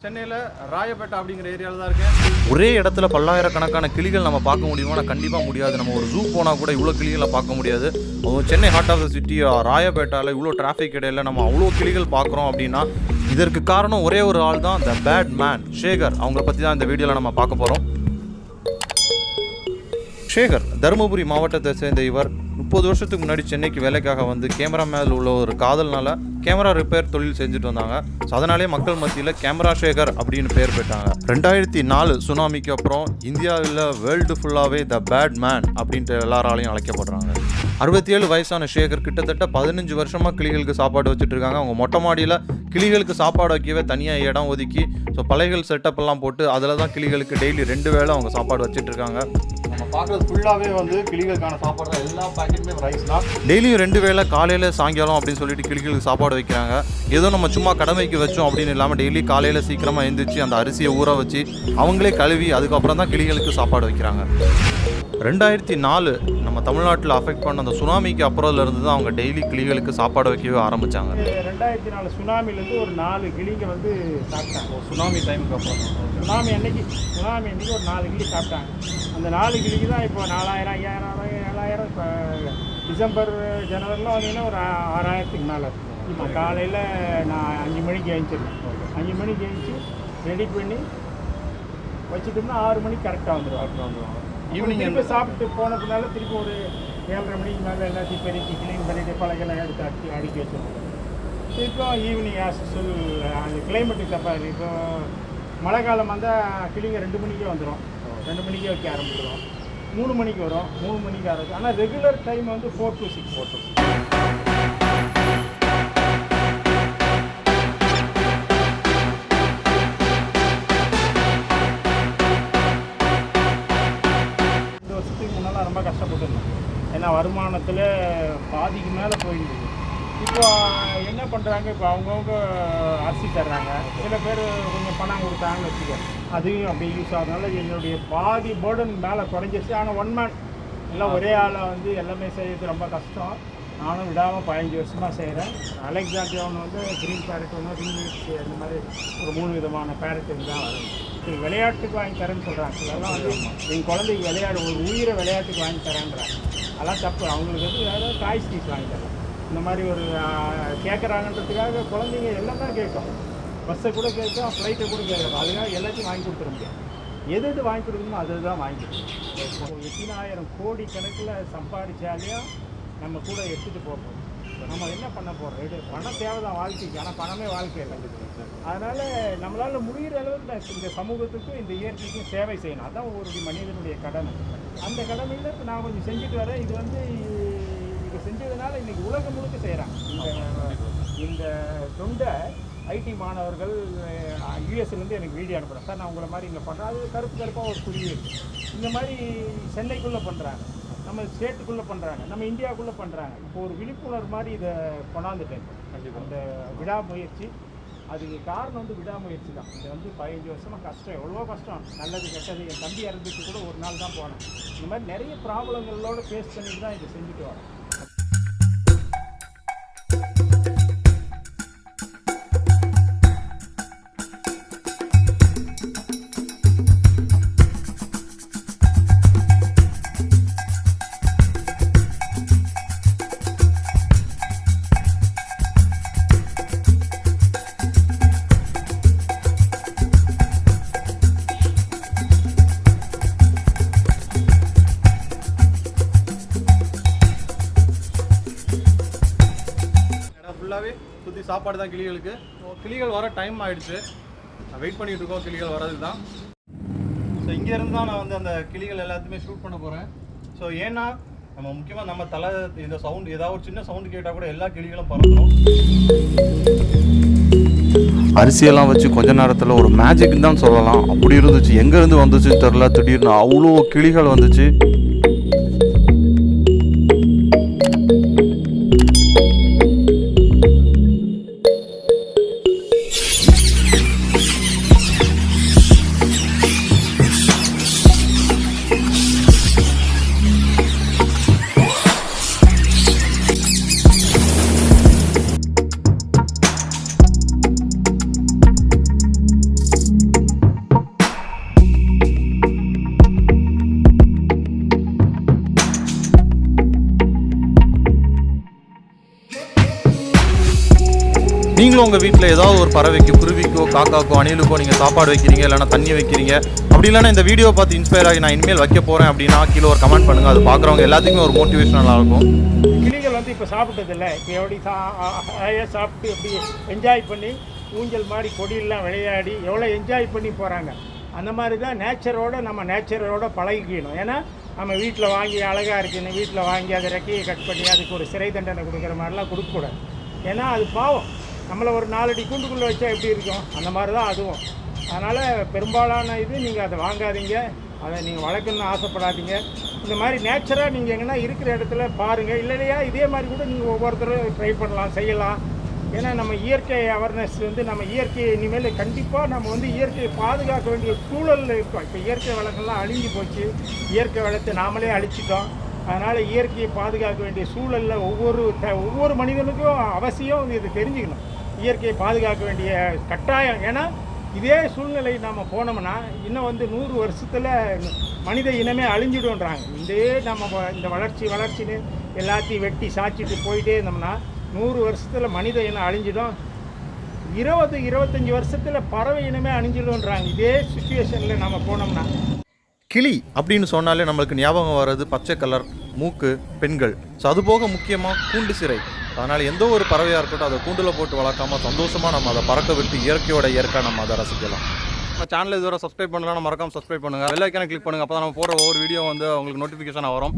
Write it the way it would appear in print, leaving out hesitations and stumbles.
சென்னையில் ராயப்பேட்டை அப்படிங்கிற ஏரியாவில் தான் இருக்கேன். ஒரே இடத்துல பல்லாயிரக்கணக்கான கிளிகள் நம்ம பார்க்க முடியுமா? கண்டிப்பாக முடியாது. நம்ம ஒரு ஜூ போனால் கூட இவ்வளோ கிளிகளை பார்க்க முடியாது. Chennai heart of the city ராயப்பேட்டாவில் இவ்வளோ டிராஃபிக் இடையில நம்ம அவ்வளோ கிளிகள் பார்க்குறோம் அப்படின்னா இதற்கு காரணம் ஒரே ஒரு ஆள் தான், த பேட் மேன் சேகர். அவங்கள பற்றி தான் இந்த வீடியோவில் நம்ம பார்க்க போகிறோம். சேகர் தருமபுரி மாவட்டத்தை சேர்ந்த இவர் 30 வருஷத்துக்கு முன்னாடி சென்னைக்கு வேலைக்காக வந்து கேமரா மேல் உள்ள ஒரு காதல்னால கேமரா ரிப்பேர் தொழில் செஞ்சுட்டு வந்தாங்க. ஸோ அதனாலே மக்கள் மத்தியில் கேமரா சேகர் அப்படின்னு பேர் பெற்றாங்க. 2004 சுனாமிக்கு அப்புறம் இந்தியாவில் வேர்ல்டு ஃபுல்லாகவே த பேட் மேன் அப்படின்ட்டு எல்லாராலையும் அழைக்கப்படுறாங்க. 67 வயசான சேகர் கிட்டத்தட்ட 15 வருஷமாக கிளிகளுக்கு சாப்பாடு வச்சுட்டு இருக்காங்க. அவங்க மொட்டை மாடியில் கிளிகளுக்கு சாப்பாடு வைக்கவே தனியாக இடம் ஒதுக்கி ஸோ பலைகள் செட்டப் எல்லாம் போட்டு அதில் தான் கிளிகளுக்கு டெய்லி 2 வேளை அவங்க சாப்பாடு வச்சுட்டு இருக்காங்க. நம்ம பார்க்குறது ஃபுல்லாகவே வந்து கிளிகளுக்கான சாப்பாடு தான். எல்லா பேக்கெட்டுமே ரைஸ் தான். டெய்லியும் 2 வேளை காலையில் சாயங்காலம் அப்படின்னு சொல்லிட்டு கிளிகளுக்கு சாப்பாடு வைக்கிறாங்க. ஏதோ நம்ம சும்மா கடமைக்கு வச்சோம் அப்படின்னு இல்லாமல் டெய்லி காலையில் சீக்கிரமாக எழுந்திரிச்சு அந்த அரிசியை ஊற வச்சு அவங்களே கழுவி அதுக்கப்புறம் தான் கிளிகளுக்கு சாப்பாடு வைக்கிறாங்க. 2004 நம்ம தமிழ்நாட்டில் அஃபெக்ட் பண்ண அந்த சுனாமிக்கு அப்புறம்லேருந்து தான் அவங்க டெய்லி கிளிகளுக்கு சாப்பாடு வைக்கவே ஆரம்பித்தாங்க. 2004 சுனாமிலேருந்து ஒரு 4 கிளிங்க வந்து சாப்பிட்டாங்க. சுனாமி டைமுக்கு அப்புறம் சுனாமி அன்னைக்கு ஒரு 4 கிளி சாப்பிட்டாங்க. அந்த 4 கிளிக்கு தான் இப்போ 4000, 5000, 7000. இப்போ டிசம்பர் ஜனவரிலாம் வந்தீங்கன்னா ஒரு 6000க்கு மேலே. இப்போ காலையில் நான் 5 மணிக்கு எழுந்திரிச்சிருக்கேன். 5 மணிக்கு எழுந்திரிச்சு ரெடி பண்ணி வச்சுட்டோம்னா 6 மணிக்கு கரெக்டாக வந்துடுவாங்க. ஈவினிங் திருப்பி சாப்பிட்டு போனதுனால திருப்பி ஒரு 7:30 மணிக்கு மேலே எல்லாத்தையும் பெருக்கி க்ளீன் பண்ணிவிட்டு பழகெல்லாம் எடுத்து அடுக்கி வச்சுருக்கோம். இப்போ ஈவினிங் சொல் அந்த கிளைமேட்டுக்கு தப்பாது. இப்போ மழை காலம் வந்தால் கிளிங்க 2 மணிக்கே வந்துடும். 2 மணிக்கே வைக்க ஆரம்பிச்சிடும். 3 மணிக்கு வரும், 3 மணிக்கு ஆரம்பிச்சு. ஆனால் ரெகுலர் டைம் வந்து 4 to 6. ரொம்ப கஷ்டப்பட்டுருந்தோம். ஏன்னா வருமானத்தில் பாதிக்கு மேலே போயிடுது. இப்போ என்ன பண்ணுறாங்க, இப்போ அவங்கவுங்க அரிசி தர்றாங்க. சில பேர் கொஞ்சம் பணம் கொடுத்தாங்கன்னு வச்சுக்க, அதையும் அப்படி யூஸ் ஆகுறதுனால என்னுடைய பாதி பேர்டன் மேலே குறைஞ்சிருச்சு. ஆனால் 1 man எல்லாம் ஒரே ஆளை வந்து எல்லாமே செய்கிறது ரொம்ப கஷ்டம். நானும் விடாமல் 15 வருஷமாக செய்கிறேன். அலெக்சாண்டியா ஒன்று வந்து க்ரீன் பேரட் ஒன்று, ரிங்லீட்ஸ், இந்த மாதிரி ஒரு 3 விதமான பேரட் தான் வரும். இது விளையாட்டுக்கு வாங்கி தரேன்னு சொல்கிறாங்க. இதெல்லாம் வந்து எங்கள் குழந்தைக்கு விளையாடு ஒரு உயிரை விளையாட்டுக்கு வாங்கி தரேன்றாங்க. அதெல்லாம் தப்பு. அவங்களுக்கு வந்து வேறு டாய் ஸ்டீஸ் வாங்கி தரேன். இந்த மாதிரி ஒரு கேட்குறாங்கன்றதுக்காக குழந்தைங்க எல்லாம் தான் கேட்கும். பஸ்ஸை கூட கேட்கும், ஃப்ளைட்டை கூட கேட்கும். அதுக்காக எல்லாத்தையும் வாங்கி கொடுத்துட முடியாது. எது வாங்கி கொடுக்கணுமோ அது தான் வாங்கி கொடுக்கணும். 80,000 கோடி கணக்கில் சம்பாதிச்சாலையும் நம்ம கூட எடுத்துகிட்டு போகிறோம். நம்ம என்ன பண்ண போகிறோம்? பணம் தேவை தான் வாழ்க்கைக்கு. ஆனால் பணமே வாழ்க்கை இல்லை. அதனால் நம்மளால் முடிகிற அளவுக்கு இந்த சமூகத்துக்கும் இந்த இயற்கைக்கும் சேவை செய்யணும். அதுதான் ஒரு மனிதனுடைய கடமை. அந்த கடமையில் இப்போ நான் கொஞ்சம் செஞ்சுட்டு வரேன். இது வந்து இதை செஞ்சதுனால இன்றைக்கி உலகம் முழுக்க செய்கிறாங்க. இந்த தொண்டை ஐடி மாணவர்கள் யூஎஸ்லேருந்து எனக்கு வீடியோ அனுப்புகிறேன். சார் நான் உங்களை மாதிரி இங்கே பண்ணுறேன். அது கருப்பாக ஒரு குருவி இருக்குது. இந்த மாதிரி சென்னைக்குள்ளே பண்ணுறாங்க, நம்ம ஸ்டேட்டுக்குள்ளே பண்ணுறாங்க, நம்ம இந்தியாவுக்குள்ளே பண்ணுறாங்க. இப்போ ஒரு விழிப்புணர்வு மாதிரி இதை கொண்டாந்துட்டேன். அந்த விடாமுயற்சி, அதுக்கு காரணம் வந்து விடாமுயற்சி தான். இதை வந்து 15 வருஷமாக கஷ்டம், எவ்வளோ கஷ்டம், நல்லது கெட்டது. என் தம்பி இறந்துட்டு கூட ஒரு நாள் தான் போனேன். இந்த மாதிரி நிறைய ப்ராப்ளங்களோடு ஃபேஸ் பண்ணிட்டு தான் இதை செஞ்சுட்டு வரேன். ஃபுல்லாகவே சுற்றி சாப்பாடு தான் கிளிகளுக்கு. கிளிகள் வர டைம் ஆகிடுச்சு. வெயிட் பண்ணிகிட்டு இருக்கோம் கிளிகள் வர்றதுக்கு தான். ஸோ இங்கேருந்து தான் நான் வந்து அந்த கிளிகள் எல்லாத்தையுமே ஷூட் பண்ண போகிறேன். ஸோ ஏன்னா நம்ம முக்கியமாக நம்ம தலை இந்த சவுண்டு ஏதாவது ஒரு சின்ன சவுண்டு கேட்டால் கூட எல்லா கிளிகளும் பறந்துடும். அரிசியெல்லாம் வச்சு கொஞ்ச நேரத்தில் ஒரு மேஜிக் தான் சொல்லலாம். அப்படி இருந்துச்சு. எங்கேருந்து வந்துச்சு தெரில, திடீர்னு அவ்வளோ கிளிகள் வந்துச்சு. நீங்களும் உங்கள் வீட்டில் ஏதாவது ஒரு பறவைக்கு, குருவிக்கோ, காக்காக்கோ, அணிலுக்கோ நீங்கள் சாப்பாடு வைக்கிறீங்க, இல்லைனா தண்ணி வைக்கிறீங்க, அப்படி இல்லைனா இந்த வீடியோ பார்த்து இன்ஸ்பயர் ஆகி நான் இனிமேல் வைக்க போகிறேன் அப்படின்னா கீழே ஒரு கமெண்ட் பண்ணுங்கள். அது பார்க்குறவங்க எல்லாத்துக்குமே ஒரு மோட்டிவேஷனலாக இருக்கும். கிளிகள் வந்து இப்போ சாப்பிட்டதில்லை, இப்போ எப்படி சாப்பிட்டு எப்படி என்ஜாய் பண்ணி ஊஞ்சல் மாதிரி கொடியெல்லாம் விளையாடி எவ்வளோ என்ஜாய் பண்ணி போகிறாங்க. அந்த மாதிரி தான் நேச்சரோட பழகிக்கணும். ஏன்னா நம்ம வீட்டில் வாங்கி அழகாக இருக்குன்னு வீட்டில் வாங்கி அதை ரெக்கையை கட் பண்ணி அதுக்கு ஒரு சிறை தண்டனை கொடுக்குற மாதிரிலாம் கொடுக்கக்கூடாது. ஏன்னா அது பாவம். நம்மளை ஒரு 4 அடி கூண்டுக்குள்ளே வச்சா எப்படி இருக்கும், அந்த மாதிரி தான் அதுவும். அதனால் பெரும்பாலான இது நீங்கள் அதை வாங்காதீங்க, அதை நீங்கள் வளர்க்கணும்னு ஆசைப்படாதீங்க. இந்த மாதிரி நேச்சராக நீங்கள் எங்கன்னா இருக்கிற இடத்துல பாருங்கள். இல்லையா இதே மாதிரி கூட நீங்கள் ஒவ்வொருத்தரும் ட்ரை பண்ணலாம், செய்யலாம். ஏன்னா நம்ம இயற்கை அவேர்னஸ் வந்து நம்ம இயற்கையை இனிமேல் கண்டிப்பாக நம்ம வந்து இயற்கையை பாதுகாக்க வேண்டிய சூழலில் இருக்கோம். இப்போ இயற்கை வளங்கள்லாம் அழிஞ்சு போச்சு, இயற்கை வளத்தை நாமளே அழிச்சிட்டோம். அதனால் இயற்கையை பாதுகாக்க வேண்டிய சூழலில் ஒவ்வொரு மனிதனுக்கும் அவசியம் இது தெரிஞ்சுக்கணும். இயற்கையை பாதுகாக்க வேண்டிய கட்டாயம். ஏன்னா இதே சூழ்நிலை நம்ம போனோம்னா இன்னும் வந்து 100 வருஷத்தில் மனித இனமே அழிஞ்சிடுன்றாங்க. நம்ம இந்த வளர்ச்சின்னு எல்லாத்தையும் வெட்டி சாய்ச்சிட்டு போயிட்டே இருந்தோம்னா 100 வருஷத்தில் மனித இனம் அழிஞ்சிடும். 20-25 வருஷத்தில் பறவை இனமே அழிஞ்சிடும்ன்றாங்க. இதே சுச்சுவேஷனில் நம்ம போனோம்னா. கிளி அப்படின்னு சொன்னாலே நம்மளுக்கு ஞாபகம் வர்றது பச்சை கலர், மூக்கு, பெண்கள். ஸோ அதுபோக முக்கியமாக கூண்டு சிறை. அதனால் எந்த ஒரு பறவையாக இருக்கட்டும் அதை கூண்டில் போட்டு வளர்க்காமல் சந்தோஷமாக நம்ம அதை பறக்க விட்டு இயற்கையாக நம்ம அதை ரசிக்கலாம். நம்ம சேனல் இதுவரை சப்ஸ்கிரைப் பண்ணலாம், மறக்காமல் சப்ஸ்கிரைப் பண்ணுங்கள். பெல் ஐக்கானை கிளிக் பண்ணுங்கள். அப்போ தான் நம்ம போகிற ஒவ்வொரு வீடியோ வந்து உங்களுக்கு நோட்டிஃபிகேஷனாக வரும்.